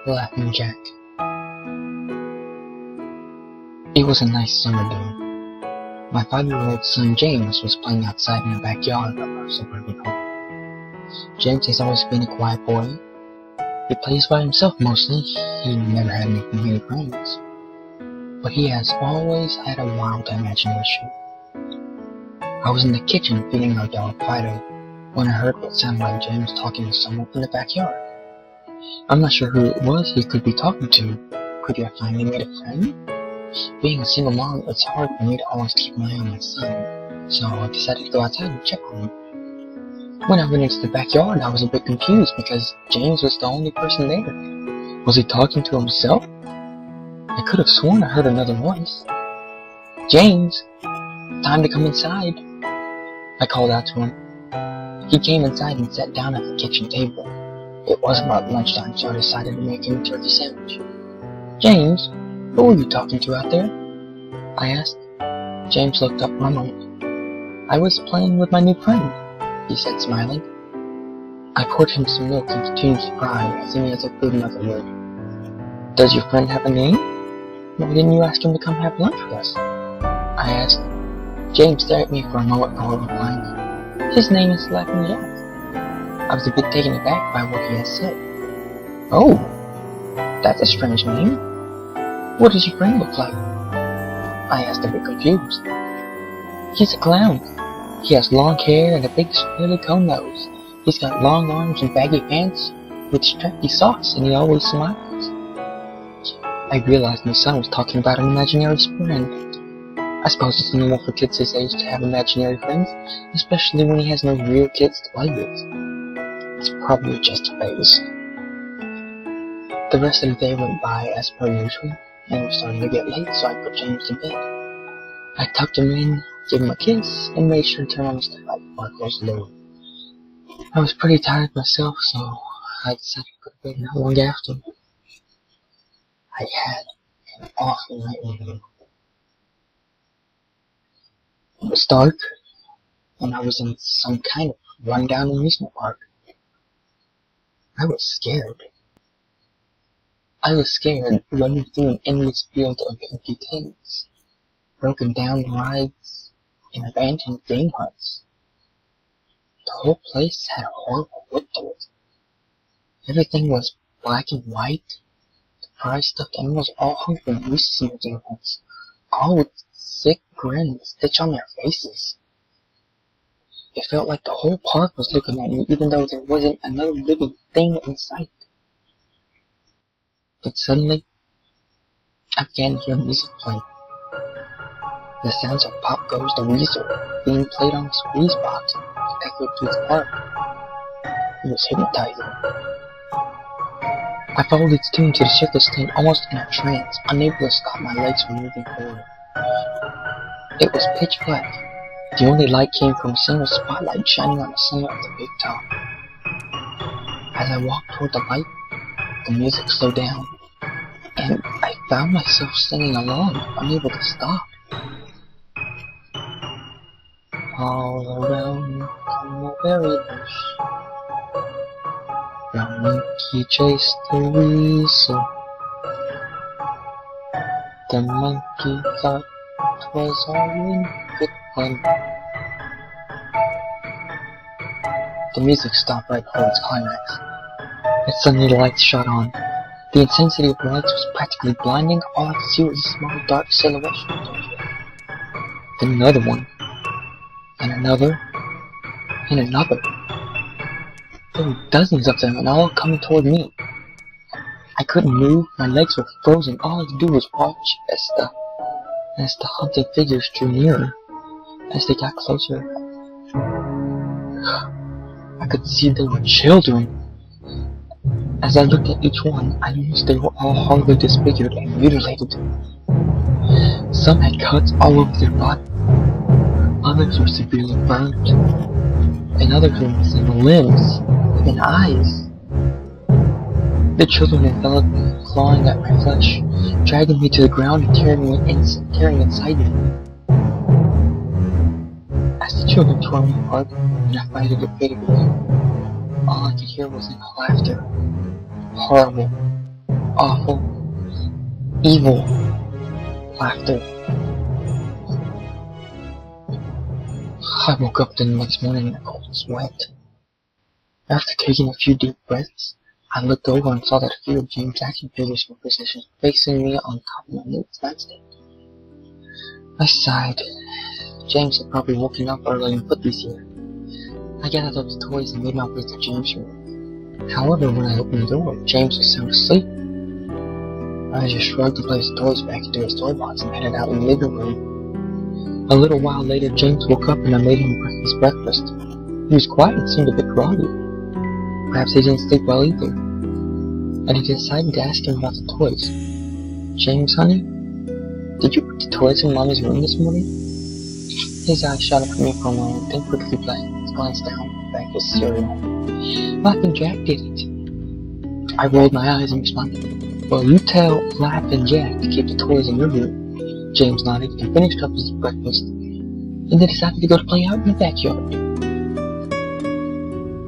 Laughing Jack. It was a nice summer day. My 5-year-old son James was playing outside in the backyard of our suburban home. James has always been a quiet boy. He plays by himself mostly. He never had many friends. But he has always had a wild imagination. I was in the kitchen feeding our dog Fido when I heard what sounded like James talking to someone in the backyard. I'm not sure who it was he could be talking to. Could he have finally made a friend? Being a single mom, it's hard for me to always keep an eye on my son, so I decided to go outside and check on him. When I went into the backyard, I was a bit confused because James was the only person there. Was he talking to himself? I could have sworn I heard another voice. "James, time to come inside," I called out to him. He came inside and sat down at the kitchen table. It was about lunchtime, so I decided to make him a turkey sandwich. "James, who are you talking to out there?" I asked. James looked up for a moment. "I was playing with my new friend," he said, smiling. I poured him some milk and continued to cry, as any other good mother would. "Does your friend have a name? Why didn't you ask him to come have lunch with us?" I asked. James stared at me for a moment before replying. "His name is Laughing Jack." I was a bit taken aback by what he had said. "Oh, that's a strange name. What does your friend look like?" I asked, a bit confused. "He's a clown. He has long hair and a big swirly cone nose. He's got long arms and baggy pants with strappy socks, and he always smiles." I realized my son was talking about an imaginary friend. I suppose it's normal for kids his age to have imaginary friends, especially when he has no real kids to play with. It's probably just a phase. The rest of the day went by as per usual, and it was starting to get late, so I put James to bed. I tucked him in, gave him a kiss, and made sure to turn on the starlight before I closed the door. I was pretty tired myself, so I decided to go to bed not long after. I had an awful nightmare. It was dark, and I was in some kind of rundown amusement park. I was scared. I was scared, running through an endless field of empty tents, broken down rides, and abandoned game huts. The whole place had a horrible look to it. Everything was black and white. The prize stuffed animals all hung from nooses in their earbuds, all with sick grins stitched on their faces. It felt like the whole park was looking at me, even though there wasn't another living thing in sight. But suddenly, I began to hear music playing. The sounds of Pop Goes the Weasel being played on the squeeze box echoed through the park. It was hypnotizing. I followed its tune to the circus tent almost in a trance, unable to stop my legs from moving forward. It was pitch black. The only light came from a single spotlight shining on the center of the big top. As I walked toward the light, the music slowed down, and I found myself singing along, unable to stop. All around the mulberry bush, the monkey chased the weasel. The monkey thought 'twas all in good fun. The music stopped right before its climax. And suddenly the lights shot on. The intensity of the lights was practically blinding. All I could see was a small dark silhouette. Then another one. And another. And another. There were dozens of them, and all coming toward me. I couldn't move. My legs were frozen. All I could do was watch as the haunted figures drew nearer. As they got closer, I could see they were children. As I looked at each one, I noticed they were all horribly disfigured and mutilated. Some had cuts all over their body. Others were severely burnt. And others were missing limbs, even eyes. The children enveloped me, clawing at my flesh, dragging me to the ground and tearing inside me. As the children tore me apart, and I fighted to fade away, all I could hear was laughter. Horrible, awful, evil laughter. I woke up the next morning in a cold sweat. After taking a few deep breaths, I looked over and saw that a few of James' action figures were positioned facing me on top of my nightstand. I sighed. James had probably woken up early and put these here. I gathered up the toys and made my way to James' room. However, when I opened the door, James was sound asleep. I just shrugged and placed the toys back into his toy box and headed out in the living room. A little while later, James woke up and I made him his breakfast. He was quiet and seemed a bit groggy. Perhaps he didn't sleep well either. And I decided to ask him about the toys. James, honey, did you put the toys in Mommy's room this morning? His eyes shot up at me for a moment, then quickly glanced down the back of his cereal. Laughing Jack did it. I rolled my eyes and responded, well, you tell Laughing Jack to keep the toys in your room. James nodded and finished up his breakfast, and then decided to go to play out in the backyard.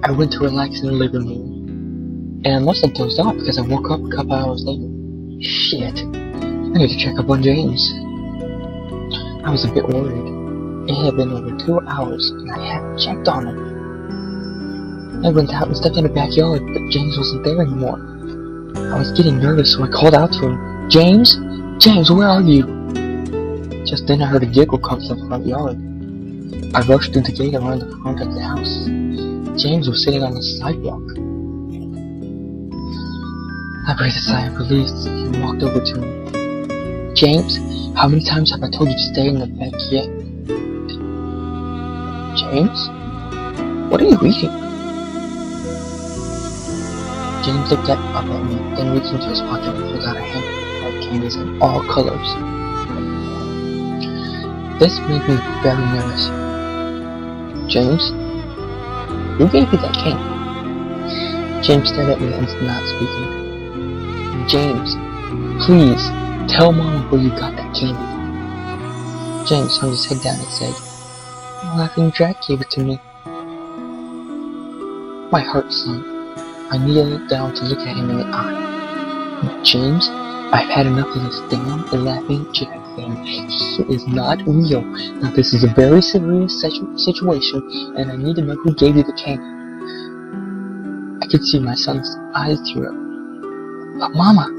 I went to relax in the living room, and I must have dozed off because I woke up a couple hours later. Shit, I need to check up on James. I was a bit worried. It had been over 2 hours, and I hadn't checked on him. I went out and stepped in the backyard, but James wasn't there anymore. I was getting nervous, so I called out to him, James? James, where are you? Just then I heard a giggle come from the front yard. I rushed through the gate around the front of the house. James was sitting on the sidewalk. I breathed a sigh of relief and walked over to him. James, how many times have I told you to stay in the backyard? James? What are you eating? James looked up at me, then reached into his pocket and pulled out a handful of candies in all colors. This made me very nervous. James? Who gave you that candy? James stared at me and not speaking. James, please, tell Mom where you got that candy. James hung his head down and said, Laughing Jack gave it to me. My heart sunk. I kneeled down to look at him in the eye. James, I've had enough of this damn Laughing Jack thing. He is not real. Now this is a very serious situation, and I need to know who gave you the candy. I could see my son's eyes tear up. But Mama,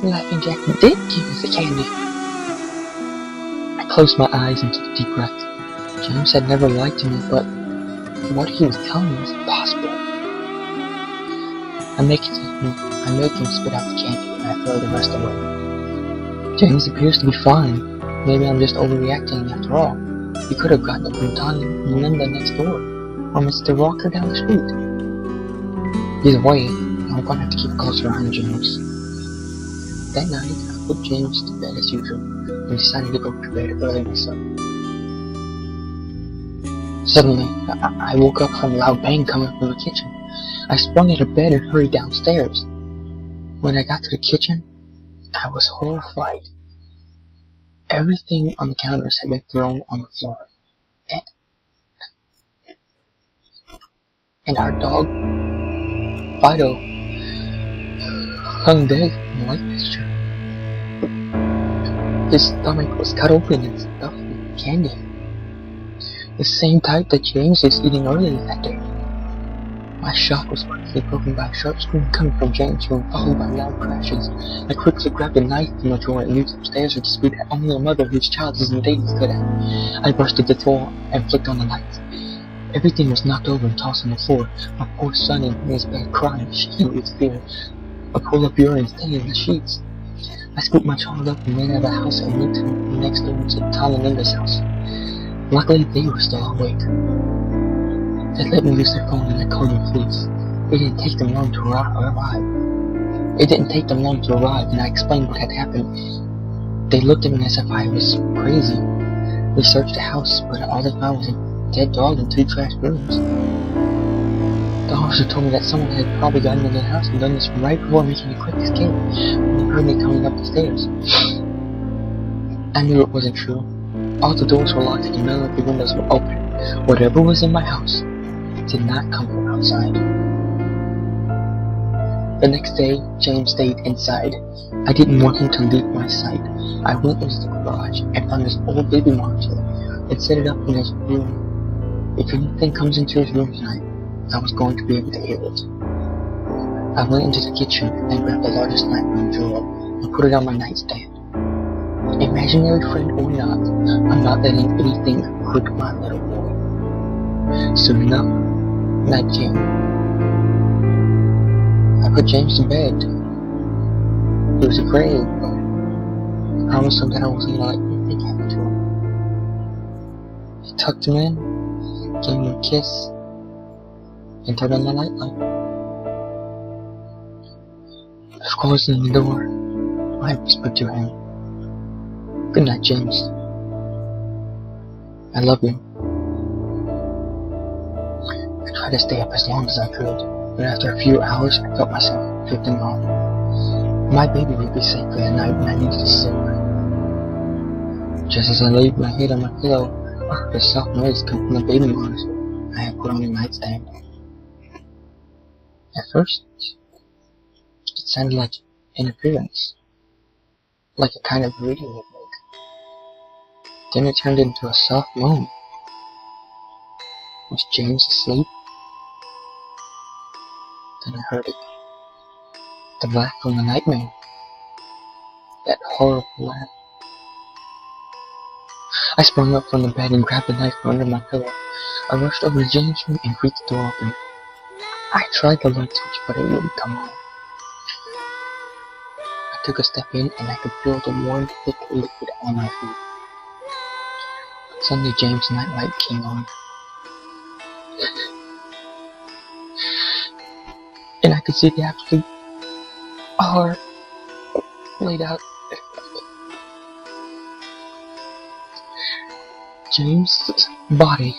Laughing Jack did give you the candy. I closed my eyes and took a deep breath. James had never lied to me, but what he was telling me was impossible. I make him spit out the candy, and I throw the rest away. James appears to be fine. Maybe I'm just overreacting after all. He could have gotten it from Tanya and Linda next door, or Mr. Walker down the street. Either way, I'm gonna have to keep a closer eye on James. That night, I put James to bed as usual, and decided to go to bed early myself. Suddenly, I woke up from a loud bang coming from the kitchen. I sprung out of bed and hurried downstairs. When I got to the kitchen, I was horrified. Everything on the counters had been thrown on the floor. And our dog, Fido, hung dead in the light fixture. His stomach was cut open and stuffed with candy. The same type that James was eating earlier that day. My shock was quickly broken by a sharp scream coming from James' room, followed by loud crashes. I quickly grabbed a knife from the drawer and leaped upstairs with the speed that only a mother whose child is in dating could have. I burst through the door and flicked on the lights. Everything was knocked over and tossed on the floor. My poor son in his bed crying, shaking with fear. A pool of urine staining the sheets. I scooped my child up and ran out of the house and went to the next door to Tom and Linda's house. Luckily, they were still awake. They let me use their phone and I called the police. It didn't take them long to arrive, and I explained what had happened. They looked at me as if I was crazy. We searched the house, but all they found was a dead dog and 2 trash rooms. The officer told me that someone had probably gotten into the house and done this right before making a quick escape when they heard me coming up the stairs. I knew it wasn't true. All the doors were locked and none of the windows were open. Whatever was in my house did not come from outside. The next day, James stayed inside. I didn't want him to leave my sight. I went into the garage and found his old baby monitor and set it up in his room. If anything comes into his room tonight, I was going to be able to hear it. I went into the kitchen and grabbed the largest knife from the drawer and put it on my nightstand. Imaginary friend or not, I'm not letting anything hurt my little boy. Soon enough, night came. I put James to bed. He was afraid, but I promised him that I wasn't gonna let anything happen to him. I tucked him in, gave him a kiss, and turned on the nightlight. Of course, in the door, I whispered to him, "Good night, James. I love you." I tried to stay up as long as I could, but after a few hours, I felt myself drifting off. My baby would be safe for the night, and I needed to sleep. Just as I laid my head on my pillow, I heard a soft noise come from the baby monitor I had put on the nightstand. At first, it sounded like interference, like a kind of radio network. Then it turned into a soft moan. Was James asleep? Then I heard it. The laugh from the nightmare. That horrible laugh. I sprung up from the bed and grabbed the knife from under my pillow. I rushed over to James' room and creaked the door open. I tried the light switch, but it wouldn't come on. I took a step in and I could feel the warm, thick liquid on my feet. Suddenly James' nightlight came on. And I could see the absolute horror laid out. James' body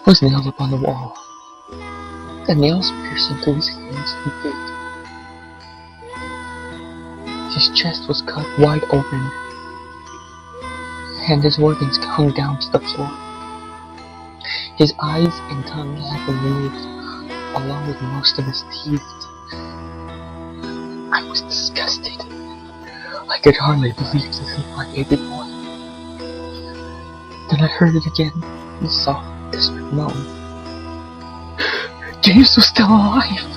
was nailed up on the wall. The nails piercing through his hands and feet. His chest was cut wide open, and his organs hung down to the floor. His eyes and tongue had been removed, along with most of his teeth. I was disgusted. I could hardly believe this was my baby boy. Then I heard it again, the soft, desperate moan. James was still alive!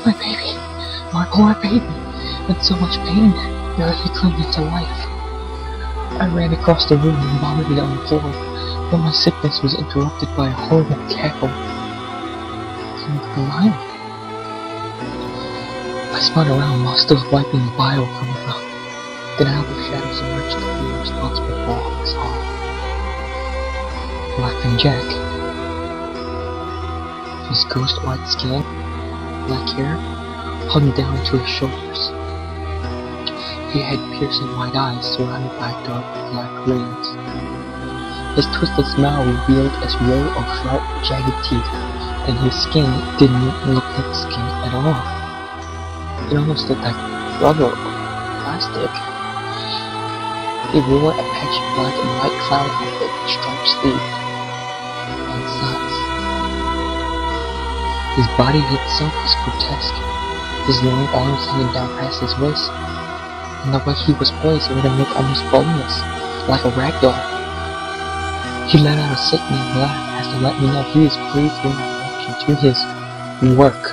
My baby, my poor baby, in so much pain, barely clinging to life. I ran across the room and vomited on the floor, but my sickness was interrupted by a horrible cackle from the line. I spun around while still wiping the bile from the mouth. Then out of the shadows emerged the being responsible for all this harm. Laughing Jack. His ghost white skin, black hair, hung down to his shoulders. He had piercing white eyes surrounded by dark black rings. His twisted smile revealed a row of sharp, jagged teeth, and his skin didn't look like skin at all. It almost looked like rubber or plastic. He wore a patchy black and white clown outfit with striped sleeves and socks. His body itself was grotesque, his long arms hanging down past his waist, and the way he was poised made him look almost boneless, like a rag doll. He let out a sickening laugh as to let me know he was pleased with my reaction to his work.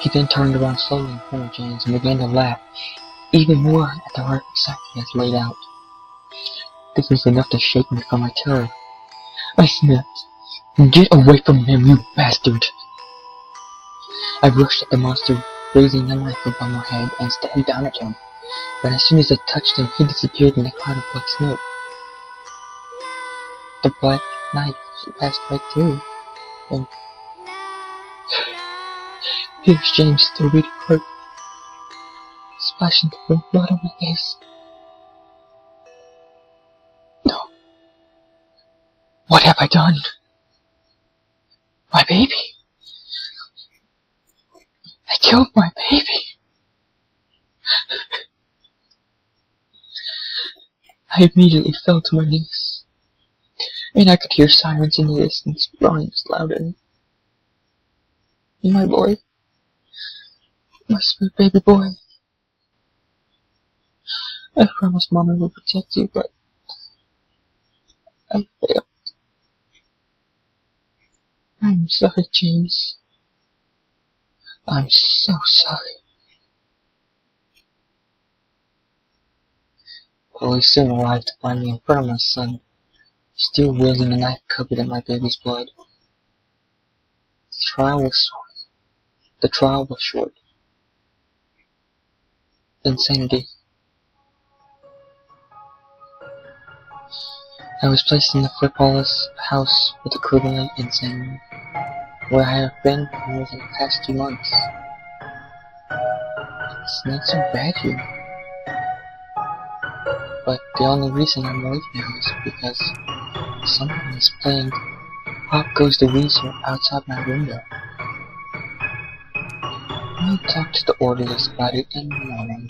He then turned around slowly in front of James and began to laugh, even more at the horrific sight he had laid out. This was enough to shake me from my terror. I snapped, "Get away from him, you bastard!" I rushed at the monster, raising the knife above my head and stabbed down at him. But as soon as I touched him, he disappeared in a cloud of black smoke. The black knife passed right through, and here's James still reading hurt, splashing the blood on my face. No. What have I done? My baby. I killed my baby. I immediately fell to my knees, and I could hear sirens in the distance, running louder. My boy. My sweet baby boy. I promised Mom I would protect you, but I failed. I'm sorry, James. I'm so sorry. Police soon arrived to find me in front of my son, still wielding a knife covered in my baby's blood. The trial was short. Insanity. I was placed in the frivolous house with equivalent insanity, where I have been for more than the past 2 months. It's not so bad here. But the only reason I'm awake now is because someone is playing Pop Goes the Weasel outside my window. I'll talk to the orderlies about it in the morning.